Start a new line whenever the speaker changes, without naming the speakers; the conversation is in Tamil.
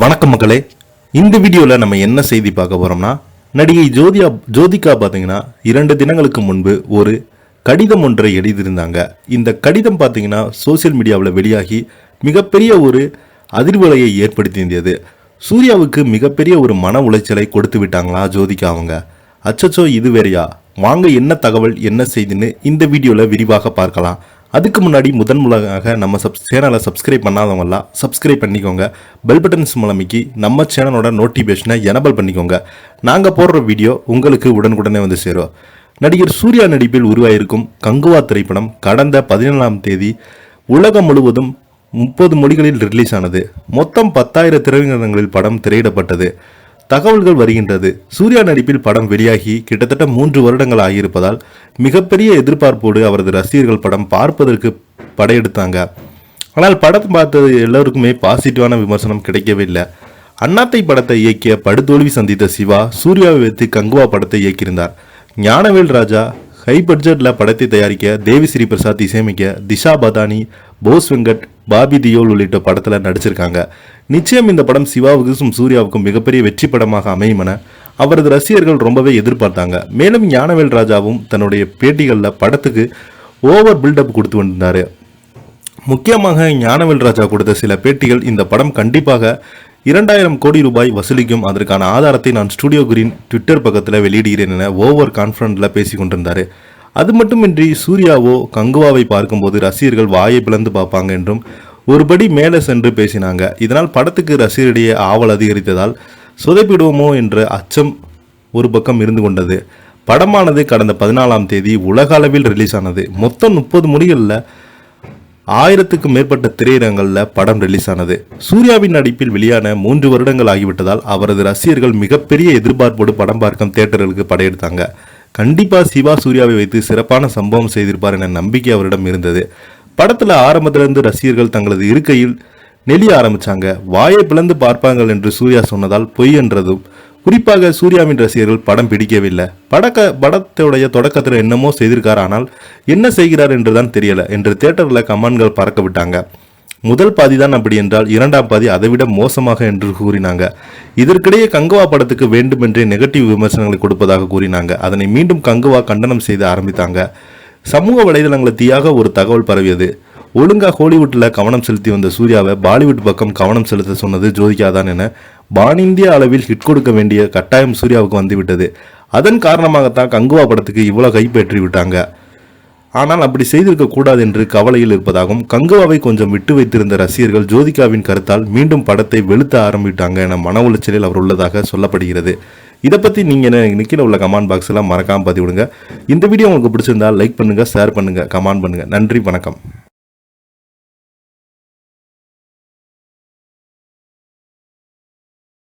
வணக்கம் மக்களே. இந்த வீடியோவில் நம்ம என்ன செய்தி பார்க்க போகிறோம்னா, நடிகை ஜோதிகா பார்த்தீங்கன்னா 2 தினங்களுக்கு முன்பு ஒரு கடிதம் ஒன்றை எழுதியிருந்தாங்க. இந்த கடிதம் பார்த்தீங்கன்னா சோசியல் மீடியாவில் வெளியாகி மிகப்பெரிய ஒரு அதிர்வலையை ஏற்படுத்தியிருந்தது. சூர்யாவுக்கு மிகப்பெரிய ஒரு மன உளைச்சலை கொடுத்து விட்டாங்களா ஜோதிகா அவங்க. அச்சச்சோ, இது வேறையா? வாங்க என்ன தகவல் என்ன செய்தின்னு இந்த வீடியோவில் விரிவாக பார்க்கலாம். அதுக்கு முன்னாடி முதன்முறையாக நம்ம சேனலை சப்ஸ்கிரைப் பண்ணாதவங்களாம் சப்ஸ்கிரைப் பண்ணிக்கோங்க. பெல் பட்டன்ஸ் மூலமிக்கு நம்ம சேனலோட நோட்டிஃபிகேஷனை எனபிள் பண்ணிக்கோங்க. நாங்கள் போடுற வீடியோ உங்களுக்கு உடனுக்குடனே வந்து சேரும். நடிகர் சூர்யா நடிப்பில் உருவாயிருக்கும் கங்குவா திரைப்படம் கடந்த 17ஆம் தேதி உலகம் முழுவதும் 30 மொழிகளில் ரிலீஸ் ஆனது. மொத்தம் 10,000 திரையரங்குகளில் படம் திரையிடப்பட்டது. தகவல்கள் வருகின்றது. சூர்யா நடிப்பில் படம் வெளியாகி கிட்டத்தட்ட 3 வருடங்கள் ஆகியிருப்பதால் மிகப்பெரிய எதிர்பார்ப்போடு அவரது ரசிகர்கள் படம் பார்ப்பதற்கு படையெடுத்தாங்க. ஆனால் படம் பார்த்தது எல்லோருக்குமே பாசிட்டிவான விமர்சனம் கிடைக்கவே இல்லை. அண்ணாத்தை படத்தை இயக்கிய படுதோல்வி சந்தித்த சிவா சூர்யாவை வைத்து கங்குவா படத்தை இயக்கியிருந்தார். ஞானவேல் ராஜா ஹை பட்ஜெட்டில் படத்தை தயாரிக்க தேவி ஸ்ரீ பிரசாத் இசையமைக்க திஷா பதானி, போஸ் வெங்கட், பாபி தியோல் உள்ளிட்ட படத்தில் நடிச்சிருக்காங்க. நிச்சயம் இந்த படம் சிவாவுக்கும் சூர்யாவுக்கும் மிகப்பெரிய வெற்றி படமாக அமையும் என அவரது ரசிகர்கள் ரொம்பவே எதிர்பார்த்தாங்க. மேலும் ஞானவேல் ராஜாவும் தன்னுடைய பேட்டிகளில் படத்துக்கு ஓவர் பில்டப் கொடுத்து வந்திருந்தார். முக்கியமாக ஞானவேல் ராஜா கொடுத்த சில பேட்டிகள், இந்த படம் கண்டிப்பாக 2000 கோடி ரூபாய் வசூலிக்கும், அதற்கான ஆதாரத்தை நான் ஸ்டுடியோ கிரீன் ட்விட்டர் பக்கத்தில் வெளியிடுகிறேன் என ஓவர் கான்ஃபிடன்ட்ல பேசி கொண்டிருந்தார். அது மட்டுமின்றி சூர்யாவோ கங்குவாவை பார்க்கும்போது ரசிகர்கள் வாயை பிளந்து பார்ப்பாங்க என்றும் ஒருபடி மேலே சென்று பேசினாங்க. இதனால் படத்துக்கு ரசிகரிடையே ஆவல் அதிகரித்ததால் சொதைப்பிடுவோமோ என்ற அச்சம் ஒரு பக்கம் இருந்து கொண்டது. படமானது கடந்த 14ஆம் தேதி உலக அளவில் ரிலீஸ் ஆனது. மொத்தம் 30 மொழிகளில் 1000க்கும் மேற்பட்ட திரையரங்களில் படம் ரிலீஸ் ஆனது. சூர்யாவின் நடிப்பில் வெளியான 3 வருடங்கள் ஆகிவிட்டதால் அவரது ரசிகர்கள் மிகப்பெரிய எதிர்பார்ப்போடு படம் பார்க்கும் தியேட்டர்களுக்கு படையெடுத்தாங்க. கண்டிப்பாக சிவா சூர்யாவை வைத்து சிறப்பான சம்பவம் செய்திருப்பார் என நம்பிக்கை அவரிடம் இருந்தது. படத்தில் ஆரம்பத்திலிருந்து ரசிகர்கள் தங்களது இருக்கையில் நெளிய ஆரம்பிச்சாங்க. வாயை பிளந்து பார்ப்பார்கள் என்று சூர்யா சொன்னதால் பொய் என்றதும், குறிப்பாக சூர்யாவின் ரசிகர்கள் படம் பிடிக்கவில்லை. படத்துடைய தொடக்கத்தில் என்னமோ செய்திருக்கார், ஆனால் என்ன செய்கிறார் என்றுதான் தெரியல என்று தியேட்டரில் கமெண்ட்கள் பறக்க விட்டாங்க. முதல் பாதி தான் அப்படி என்றால் 2ஆம் பாதி அதைவிட மோசமாக என்று கூறினாங்க. இதற்கிடையே கங்குவா படத்துக்கு வேண்டுமென்றே நெகட்டிவ் விமர்சனங்களை கொடுப்பதாக கூறினாங்க. அதனை மீண்டும் கங்குவா கண்டனம் செய்து ஆரம்பித்தாங்க. சமூக வலைதளங்களை தீயாக ஒரு தகவல் பரவியது. ஒழுங்கா ஹாலிவுட்டில் கவனம் செலுத்தி வந்த சூர்யாவை பாலிவுட் பக்கம் கவனம் செலுத்த சொன்னது ஜோதிகா தான் என பானிந்திய அளவில் ஹிட் கொடுக்க வேண்டிய கட்டாயம் சூர்யாவுக்கு வந்துவிட்டது. அதன் காரணமாகத்தான் கங்குவா படத்துக்கு இவ்வளவு கைப்பற்றி விட்டாங்க. ஆனால் அப்படி செய்திருக்க கூடாது என்று கவலையில் இருப்பதாகவும், கங்குவாவை கொஞ்சம் விட்டு வைத்திருந்த ரசிகர்கள் ஜோதிகாவின் கருத்தால் மீண்டும் படத்தை வெளுத்த ஆரம்பிட்டாங்க என மன உளைச்சலில் அவர் உள்ளதாக சொல்லப்படுகிறது. இதை பற்றி நீங்கள் நிற்கிற உள்ள கமெண்ட் பாக்ஸ் எல்லாம் மறக்காமல் பதிவிடுங்க. இந்த வீடியோ உங்களுக்கு பிடிச்சிருந்தால் லைக் பண்ணுங்கள், ஷேர் பண்ணுங்கள், கமெண்ட் பண்ணுங்கள். நன்றி, வணக்கம்.